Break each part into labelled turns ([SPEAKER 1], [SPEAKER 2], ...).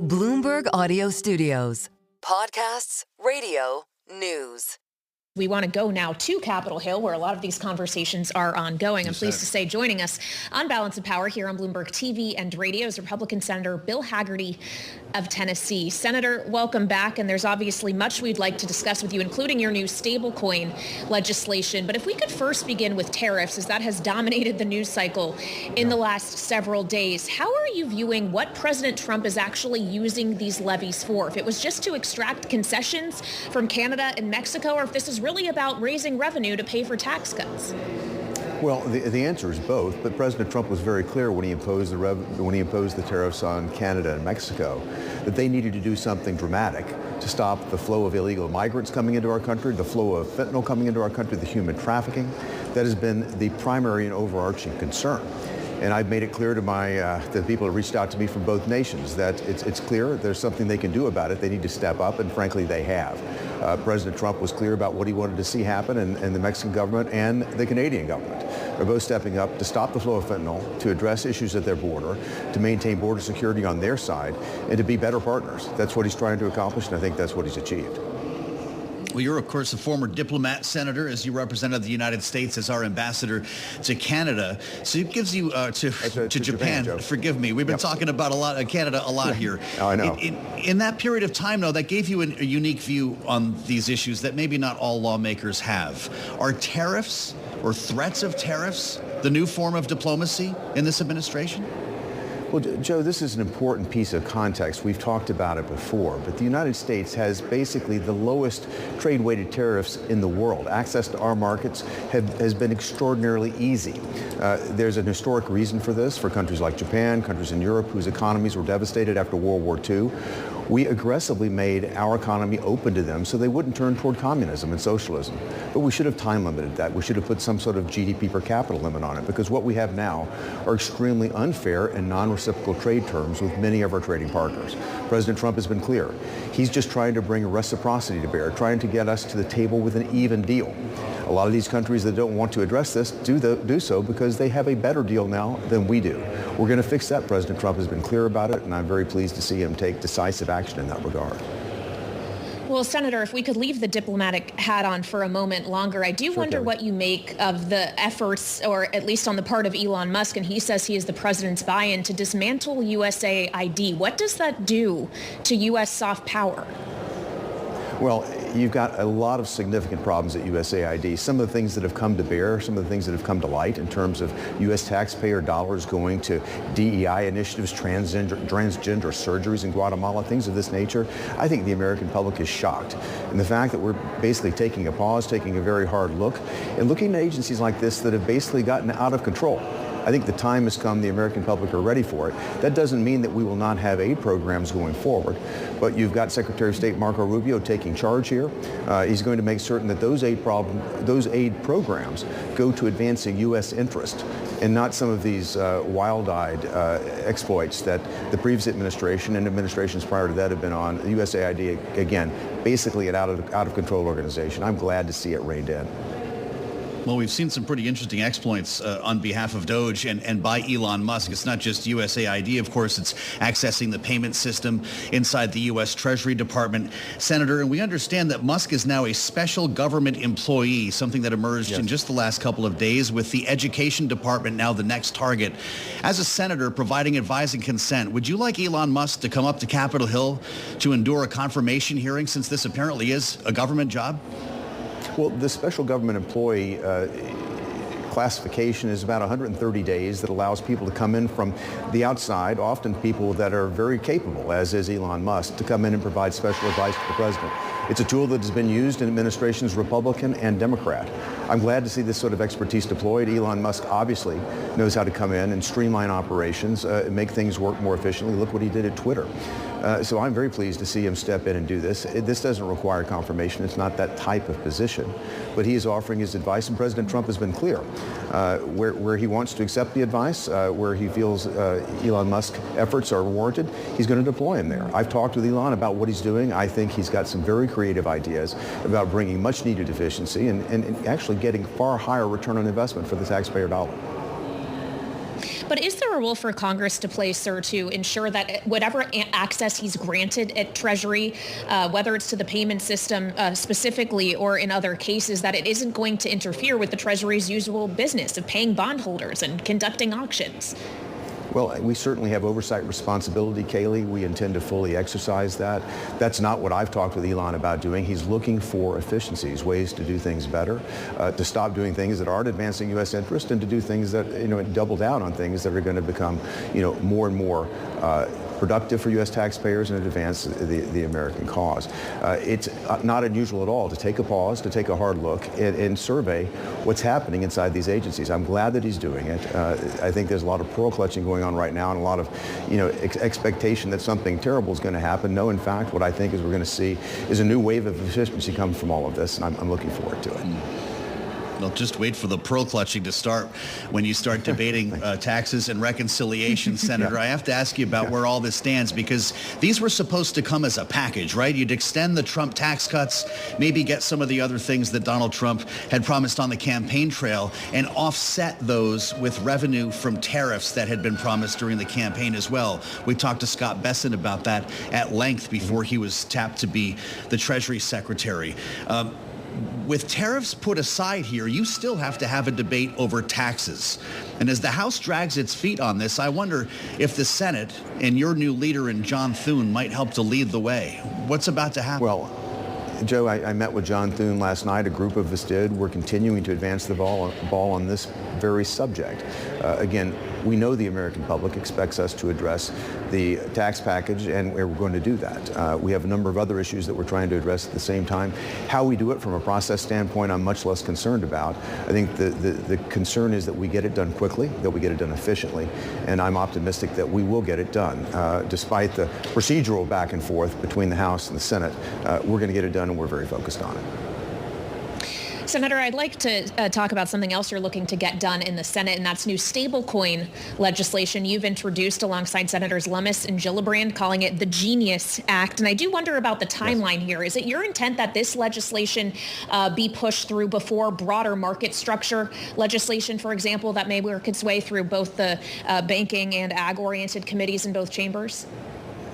[SPEAKER 1] Bloomberg Audio Studios. Podcasts, radio, news.
[SPEAKER 2] We want to go now to Capitol Hill, where a lot of these conversations are ongoing. I'm pleased to say joining us on Balance of Power here on Bloomberg TV and radio is Republican Senator Bill Hagerty of Tennessee. Senator, welcome back. And there's obviously much we'd like to discuss with you, including your new stablecoin legislation. But if we could first begin with tariffs, as that has dominated the news cycle in the last several days, how are you viewing what President Trump is actually using these levies for? If it was just to extract concessions from Canada and Mexico, or if this is really about raising revenue to pay for tax cuts?
[SPEAKER 3] Well, the answer is both, but President Trump was very clear when he imposed the tariffs on Canada and Mexico that they needed to do something dramatic to stop the flow of illegal migrants coming into our country, the flow of fentanyl coming into our country, the human trafficking. That has been the primary and overarching concern. And I've made it clear to the people who reached out to me from both nations that it's clear there's something they can do about it. They need to step up, and frankly, they have. President Trump was clear about what he wanted to see happen, and the Mexican government and the Canadian government are both stepping up to stop the flow of fentanyl, to address issues at their border, to maintain border security on their side, and to be better partners. That's what he's trying to accomplish, and I think that's what he's achieved.
[SPEAKER 4] Well, you're, of course, a former diplomat, Senator, as you represented the United States as our ambassador to Canada. So it gives you to Japan. Forgive me. We've been talking about Canada a lot here.
[SPEAKER 3] Oh, I know.
[SPEAKER 4] In that period of time, though, that gave you a unique view on these issues that maybe not all lawmakers have. Are tariffs or threats of tariffs the new form of diplomacy in this administration?
[SPEAKER 3] Well, Joe, this is an important piece of context. We've talked about it before, but the United States has basically the lowest trade-weighted tariffs in the world. Access to our markets has been extraordinarily easy. There's an historic reason for this, for countries like Japan, countries in Europe whose economies were devastated after World War II. We aggressively made our economy open to them so they wouldn't turn toward communism and socialism. But we should have time limited that. We should have put some sort of GDP per capita limit on it, because what we have now are extremely unfair and non-reciprocal trade terms with many of our trading partners. President Trump has been clear. He's just trying to bring reciprocity to bear, trying to get us to the table with an even deal. A lot of these countries that don't want to address this do so because they have a better deal now than we do. We're going to fix that. President Trump has been clear about it, and I'm very pleased to see him take decisive action in that regard.
[SPEAKER 2] Well, Senator, if we could leave the diplomatic hat on for a moment longer, I do wonder what you make of the efforts, or at least on the part of Elon Musk, and he says he is the president's buy-in, to dismantle USAID. What does that do to U.S. soft power?
[SPEAKER 3] Well, you've got a lot of significant problems at USAID. Some of the things that have come to bear, some of the things that have come to light in terms of U.S. taxpayer dollars going to DEI initiatives, transgender surgeries in Guatemala, things of this nature. I think the American public is shocked. And the fact that we're basically taking a pause, taking a very hard look, and looking at agencies like this that have basically gotten out of control. I think the time has come. The American public are ready for it. That doesn't mean that we will not have aid programs going forward, but you've got Secretary of State Marco Rubio taking charge here. He's going to make certain that those aid programs go to advancing U.S. interest and not some of these wild-eyed exploits that the previous administration and administrations prior to that have been on. USAID, again, basically an out-of-control organization. I'm glad to see it reined in.
[SPEAKER 4] Well, we've seen some pretty interesting exploits on behalf of Doge and by Elon Musk. It's not just USAID, of course, it's accessing the payment system inside the U.S. Treasury Department. Senator, and we understand that Musk is now a special government employee, something that emerged in just the last couple of days, with the Education Department now the next target. As a senator providing advice and consent, would you like Elon Musk to come up to Capitol Hill to endure a confirmation hearing, since this apparently is a government job?
[SPEAKER 3] Well, the special government employee classification is about 130 days that allows people to come in from the outside, often people that are very capable, as is Elon Musk, to come in and provide special advice to the president. It's a tool that has been used in administrations, Republican and Democrat. I'm glad to see this sort of expertise deployed. Elon Musk obviously knows how to come in and streamline operations, make things work more efficiently. Look what he did at Twitter. So I'm very pleased to see him step in and do this. This doesn't require confirmation. It's not that type of position. But he is offering his advice, and President Trump has been clear. Where he wants to accept the advice, where he feels Elon Musk's efforts are warranted, he's going to deploy him there. I've talked with Elon about what he's doing. I think he's got some very creative ideas about bringing much needed efficiency and actually getting far higher return on investment for the taxpayer dollar.
[SPEAKER 2] But is there a role for Congress to play, sir, to ensure that whatever access he's granted at Treasury, whether it's to the payment system specifically or in other cases, that it isn't going to interfere with the Treasury's usual business of paying bondholders and conducting auctions?
[SPEAKER 3] Well, we certainly have oversight responsibility, Kailey. We intend to fully exercise that. That's not what I've talked with Elon about doing. He's looking for efficiencies, ways to do things better, to stop doing things that aren't advancing U.S. interest, and to do things that, double down on things that are going to become, more and more productive for U.S. taxpayers and advance the American cause. It's not unusual at all to take a pause, to take a hard look, and survey what's happening inside these agencies. I'm glad that he's doing it. I think there's a lot of pearl clutching going on right now, and a lot of, expectation that something terrible is going to happen. No, in fact, what I think is we're going to see is a new wave of efficiency come from all of this, and I'm looking forward to it.
[SPEAKER 4] Well, just wait for the pearl clutching to start when you start debating taxes and reconciliation, Senator. I have to ask you about where all this stands, because these were supposed to come as a package, right? You'd extend the Trump tax cuts, maybe get some of the other things that Donald Trump had promised on the campaign trail, and offset those with revenue from tariffs that had been promised during the campaign as well. We talked to Scott Besson about that at length before he was tapped to be the Treasury Secretary. With tariffs put aside here, you still have to have a debate over taxes. And as the House drags its feet on this, I wonder if the Senate and your new leader in John Thune might help to lead the way. What's about to happen?
[SPEAKER 3] Well, Joe, I met with John Thune last night. A group of us did. We're continuing to advance the ball on this very subject. Again, we know the American public expects us to address the tax package, and we're going to do that. We have a number of other issues that we're trying to address at the same time. How we do it from a process standpoint, I'm much less concerned about. I think the concern is that we get it done quickly, that we get it done efficiently, and I'm optimistic that we will get it done. Despite the procedural back and forth between the House and the Senate, we're going to get it done, and we're very focused on it.
[SPEAKER 2] Senator, I'd like to talk about something else you're looking to get done in the Senate, and that's new stablecoin legislation you've introduced alongside Senators Lummis and Gillibrand, calling it the Genius Act. And I do wonder about the timeline here. Is it your intent that this legislation be pushed through before broader market structure legislation, for example, that may work its way through both the banking and ag-oriented committees in both chambers?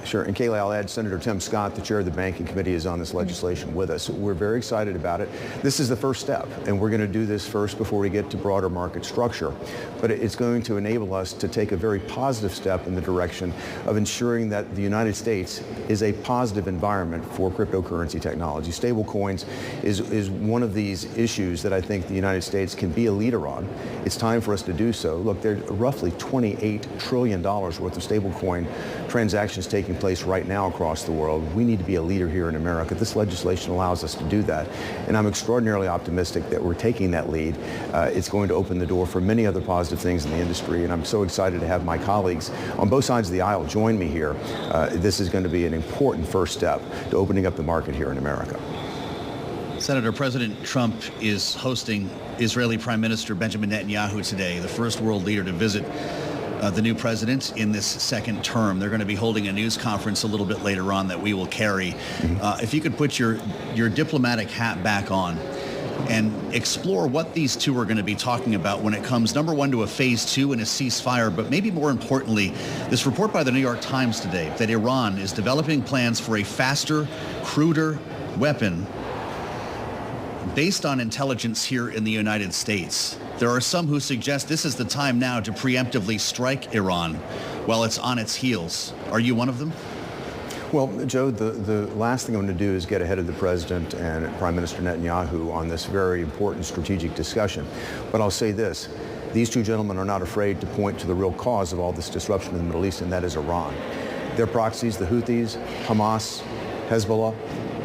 [SPEAKER 3] Sure. And Kailey, I'll add Senator Tim Scott, the chair of the Banking Committee, is on this legislation with us. We're very excited about it. This is the first step, and we're going to do this first before we get to broader market structure. But it's going to enable us to take a very positive step in the direction of ensuring that the United States is a positive environment for cryptocurrency technology. Stablecoins is one of these issues that I think the United States can be a leader on. It's time for us to do so. Look, there's roughly $28 trillion worth of stablecoin transactions taking place right now across the world. We need to be a leader here in America. This legislation allows us to do that, and I'm extraordinarily optimistic that we're taking that lead. It's going to open the door for many other positive things in the industry, and I'm so excited to have my colleagues on both sides of the aisle join me here. This is going to be an important first step to opening up the market here in America.
[SPEAKER 4] Senator, President Trump is hosting Israeli Prime Minister Benjamin Netanyahu today, the first world leader to visit the new president in this second term. They're going to be holding a news conference a little bit later on that we will carry. If you could put your diplomatic hat back on and explore what these two are going to be talking about when it comes, number one, to a phase two and a ceasefire, but maybe more importantly, this report by the New York Times today that Iran is developing plans for a faster, cruder weapon based on intelligence here in the United States. There are some who suggest this is the time now to preemptively strike Iran while it's on its heels. Are you one of them?
[SPEAKER 3] Well, Joe, the last thing I'm going to do is get ahead of the president and Prime Minister Netanyahu on this very important strategic discussion. But I'll say this. These two gentlemen are not afraid to point to the real cause of all this disruption in the Middle East, and that is Iran. Their proxies, the Houthis, Hamas, Hezbollah,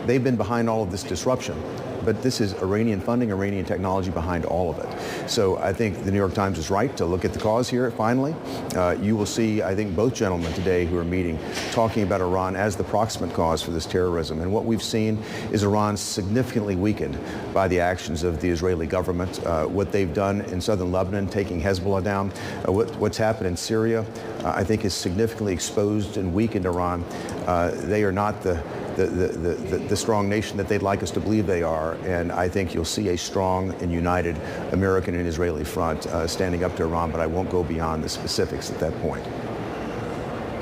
[SPEAKER 3] they've been behind all of this disruption. But this is Iranian funding, Iranian technology behind all of it. So I think the New York Times is right to look at the cause here finally. You will see, I think, both gentlemen today who are meeting talking about Iran as the proximate cause for this terrorism. And what we've seen is Iran significantly weakened by the actions of the Israeli government. What they've done in southern Lebanon, taking Hezbollah down, what's happened in Syria, I think has significantly exposed and weakened Iran. They are not the strong nation that they'd like us to believe they are, and I think you'll see a strong and united American and Israeli front standing up to Iran, but I won't go beyond the specifics at that point.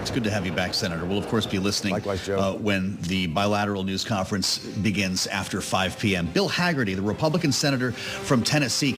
[SPEAKER 4] It's good to have you back, Senator. We'll, of course, be listening.
[SPEAKER 3] Likewise, Joe.
[SPEAKER 4] When the bilateral news conference begins after 5 p.m. Bill Hagerty, the Republican senator from Tennessee.